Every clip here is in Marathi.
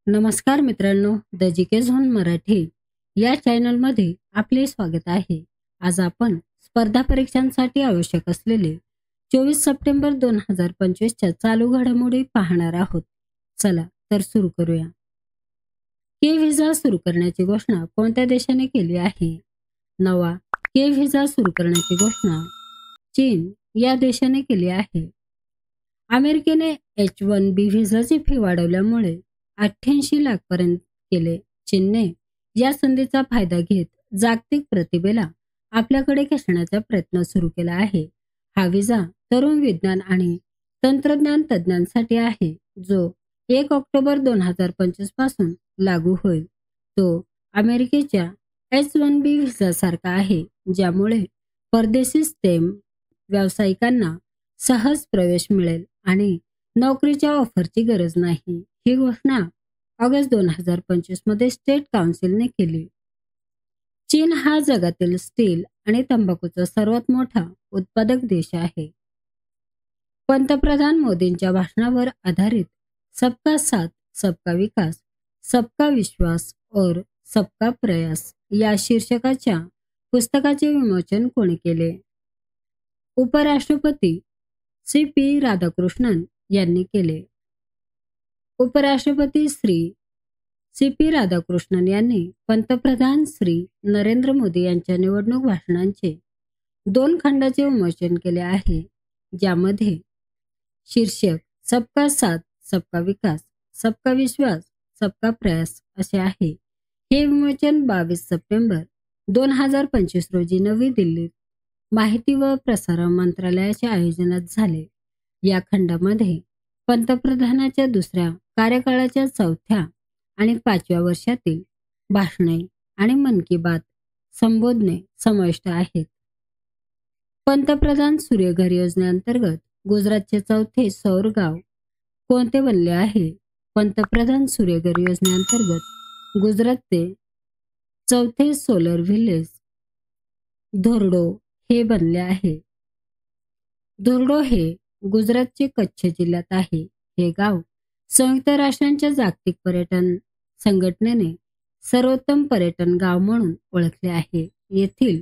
नमस्कार मित्रांनो, द जीके झोन मराठी या चॅनलमध्ये आपले स्वागत आहे. आज आपण स्पर्धा परीक्षांसाठी आवश्यक असलेले 24 सप्टेंबर 2025च्या चालू घडामोडी पाहणार आहोत. चला तर सुरू करूया. के व्हिसा सुरू करण्याची घोषणा कोणत्या देशाने केली आहे? नवा के व्हिसा सुरू करण्याची घोषणा चीन या देशाने केली आहे. अमेरिकेने H-1B व्हिसाची फी वाढवल्यामुळे 88 लाख पर्यंत केले. चीनने या संधीचा फायदा घेत जागतिक प्रतिभेला आपल्याकडे खेचण्याचा प्रयत्न सुरू केला आहे. हा व्हिसा तरुण विज्ञान आणि तंत्रज्ञान तज्ज्ञांसाठी आहे, जो 1 ऑक्टोबर 2025 पासून लागू होईल. तो अमेरिकेच्या H-1B व्हिसासारखा आहे, ज्यामुळे परदेशी स्टेम व्यावसायिकांना सहज प्रवेश मिळेल आणि नोकरीच्या ऑफरची गरज नाही. ही घोषणा ऑगस्ट 2025 मध्ये स्टेट काउन्सिलने केली. चीन हा जगातील स्टील आणि तंबाखूचा सर्वात मोठा उत्पादक देश आहे. पंतप्रधान मोदींच्या भाषणावर आधारित सबका साथ सबका विकास सबका विश्वास और सबका प्रयास या शीर्षकाच्या पुस्तकाचे विमोचन कोणी केले? उपराष्ट्रपती CP राधाकृष्णन यांनी केले. उपराष्ट्रपती श्री CP राधाकृष्णन यांनी पंतप्रधान श्री नरेंद्र मोदी यांच्या निवडणूक भाषणांचे 2 खंडाचे विमोचन केले आहे, ज्यामध्ये शीर्षक सबका साथ सबका विकास सबका विश्वास सबका प्रयास असे आहे. हे विमोचन 22 सप्टेंबर 2025 रोजी नवी दिल्लीत माहिती व प्रसारण मंत्रालयाच्या आयोजनात झाले. या खंडामध्ये पंतप्रधानाच्या दुसऱ्या कार्यकाळाच्या 4थ्या आणि 5व्या वर्षातील भाषणे आणि मन की बात संबोधने समाविष्ट आहेत. पंतप्रधान सूर्यघर योजनेअंतर्गत गुजरातचे 4थे सौर गाव कोणते बनले आहे? पंतप्रधान सूर्यघर योजनेअंतर्गत गुजरातचे 4थे सोलर व्हिलेज धोर्डो हे बनले आहे. धोर्डो हे गुजरातचे कच्छ जिल्ह्यात आहे. हे गाव संयुक्त राष्ट्रांच्या जागतिक पर्यटन संघटनेने सर्वोत्तम पर्यटन गाव म्हणून ओळखले आहे. येथील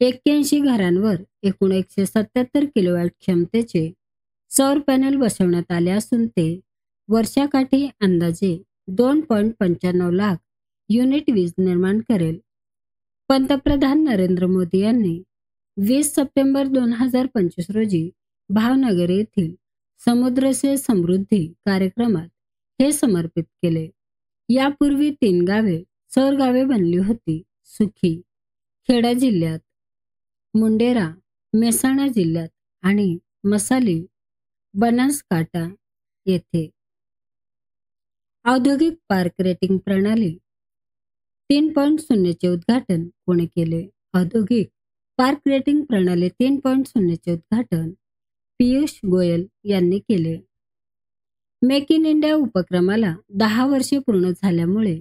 81 घरांवर एकूण 177 किलोवॅट क्षमतेचे सौर पॅनल बसवण्यात आले असून ते वर्षाकाठी अंदाजे 2.95 लाख युनिट वीज निर्माण करेल. पंतप्रधान नरेंद्र मोदी यांनी 20 सप्टेंबर 2025 रोजी भावनगर येथील समुद्र से समृद्धी कार्यक्रमात हे समर्पित केले. यापूर्वी 3 गावे सौर गावे बनली होती: सुखी खेडा जिल्ह्यात, मुंडेरा मेहसाणा जिल्ह्यात आणि मसाली बनासकांठा येथे. औद्योगिक पार्क रेटिंग प्रणाली 3.0 चे उद्घाटन कोणी केले? औद्योगिक पार्क रेटिंग प्रणाली 3.0 चे उद्घाटन पीयूष गोयल यांनी केले. मेक इन इंडिया उपक्रमाला 10 वर्षे पूर्ण झाल्यामुळे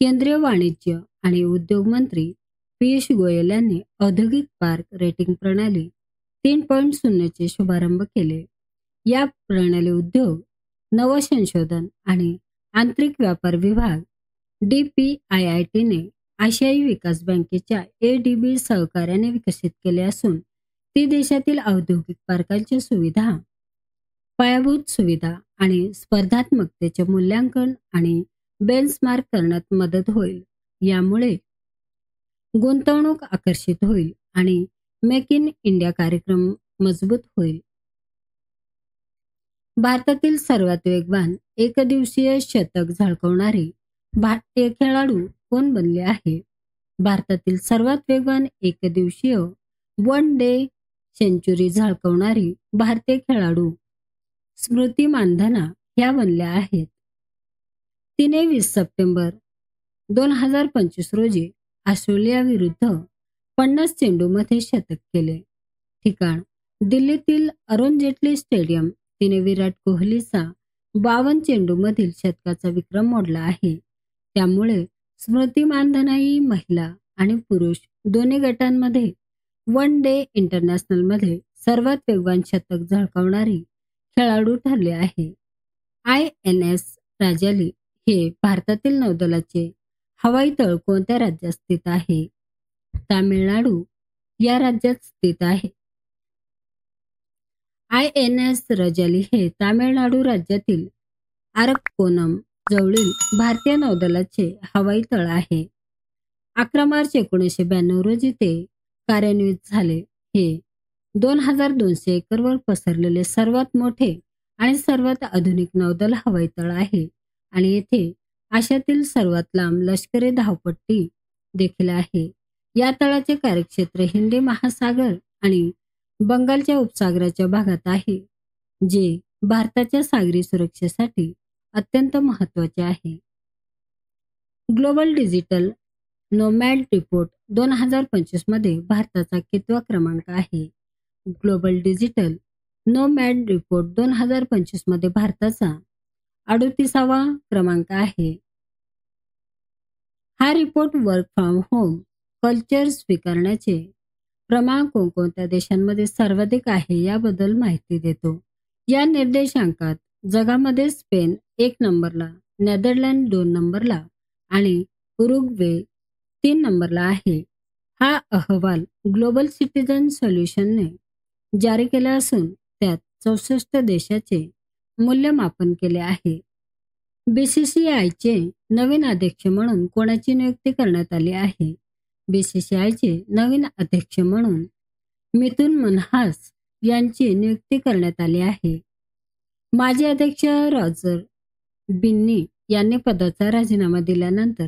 केंद्रीय वाणिज्य आणि उद्योग मंत्री पीयूष गोयल यांनी औद्योगिक पार्क रेटिंग प्रणाली 3.0 चे शुभारंभ केले. या प्रणाली उद्योग, नवसंशोधन आणि आंतरिक व्यापार विभाग DPIIT ने आशियाई विकास बँकेच्या ADB सहकार्याने विकसित केले असून ती देशातील औद्योगिक पार्कांच्या सुविधा, पायाभूत सुविधा आणि स्पर्धात्मकतेचे मूल्यांकन आणि बेंचमार्क करण्यात मदत होईल. यामुळे गुंतवणूक आकर्षित होईल आणि मेक इन इंडिया कार्यक्रम मजबूत होईल. भारतातील सर्वात वेगवान एकदिवसीय शतक झळकवणारे भारतीय खेळाडू कोण बनले आहे? भारतातील सर्वात वेगवान एकदिवसीय वन डे सेंचुरी झळकवणारी भारतीय खेळाडू स्मृती मानधना ह्या बनल्या आहेत. तिने 20 सप्टेंबर 2025 रोजी ऑस्ट्रेलिया विरुद्ध 50 चेंडूमध्ये शतक केले. ठिकाण दिल्लीतील अरुण जेटली स्टेडियम. तिने विराट कोहलीचा 52 चेंडूमधील शतकाचा विक्रम मोडला आहे. त्यामुळे स्मृती मानधना ही महिला आणि पुरुष दोन्ही गटांमध्ये वन डे इंटरनॅशनलमध्ये सर्वात वेगवान शतक झळकावणारी खेळाडू ठरले आहे. INS राजाली हे भारतातील नौदलाचे हवाई तळ कोणत्या राज्यात स्थित आहे? तामिळनाडू या राज्यात स्थित आहे. INS रजाली हे तामिळनाडू राज्यातील अरक्कोनम जवळील भारतीय नौदलाचे हवाई तळ आहे. 11 मार्च 1992 रोजी ते कार्यान्वित झाले. हे 2200 एकरवर पसरलेले सर्वात मोठे आणि सर्वात आधुनिक नौदल हवाई तळ आहे आणि येथे आशियातील सर्वात लांब लष्करी धावपट्टी देखील आहे. या तळाचे कार्यक्षेत्र हिंदी महासागर आणि बंगालच्या उपसागराच्या भागात आहे, जे भारताच्या सागरी सुरक्षेसाठी अत्यंत महत्त्वाचे आहे. ग्लोबल डिजिटल नोमॅड रिपोर्ट 2025 मध्ये भारताचा कितवा क्रमांक आहे? ग्लोबल डिजिटल नोमॅड रिपोर्ट 2025 मध्ये भारताचा 38वा क्रमांक आहे. हा report work from home culture स्वीकारण्याचे प्रमाण कोणकोणत्या देशांमध्ये सर्वाधिक आहे याबद्दल माहिती देतो. या निर्देशांकात जगामध्ये स्पेन 1 नंबरला, नेदरलँड 2 नंबरला आणि उरुग्वे 3 नंबरला आहे. हा अहवाल ग्लोबल सिटीझन सोल्युशनने जारी केला असून त्यात 64 देशाचे मूल्यमापन केले आहे. BCCIचे नवीन अध्यक्ष म्हणून कोणाची नियुक्ती करण्यात आली आहे? BCCIचे नवीन अध्यक्ष म्हणून मिथुन मनहास यांची नियुक्ती करण्यात आली आहे. माजी अध्यक्ष रॉजर बिन्नी यांनी पदाचा राजीनामा दिल्यानंतर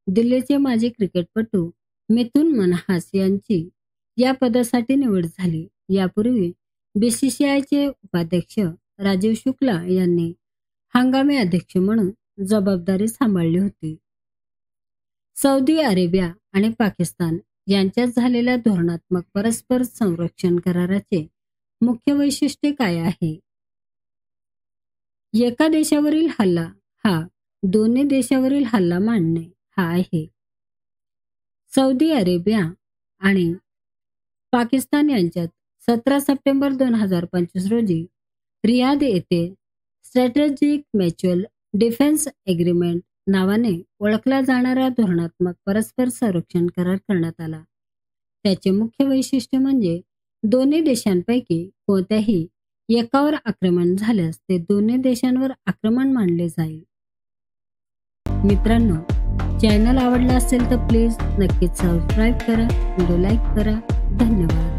दिल्लीचे माजी क्रिकेटपटू मिथुन मनहास यांची या पदासाठी निवड झाली. यापूर्वी BCCIचे उपाध्यक्ष राजीव शुक्ला यांनी हंगामी अध्यक्ष म्हणून जबाबदारी सांभाळली होती. सौदी अरेबिया आणि पाकिस्तान यांच्यात झालेल्या धोरणात्मक परस्पर संरक्षण कराराचे मुख्य वैशिष्ट्य काय आहे? एका देशावरील हल्ला हा दोन्ही देशावरील हल्ला मानणे हा आहे. सौदी अरेबिया आणि पाकिस्तान यांच्यात 17 सप्टेंबर 2025 रोजी रियाद येथे स्ट्रॅटेजिक म्युच्युअल डिफेन्स एग्रीमेंट नावाने ओळखला जाणारा धोरणात्मक परस्पर संरक्षण करार करण्यात आला. त्याचे मुख्य वैशिष्ट्य म्हणजे दोन्ही देशांपैकी कोणत्याही एकावर आक्रमण झाल्यास ते दोन्ही देशांवर आक्रमण मानले जाईल. मित्रांनो, चॅनल आवडला असेल तर प्लीज नक्कीच सबस्क्राईब करा, व्हिडिओ लाईक करा. धन्यवाद.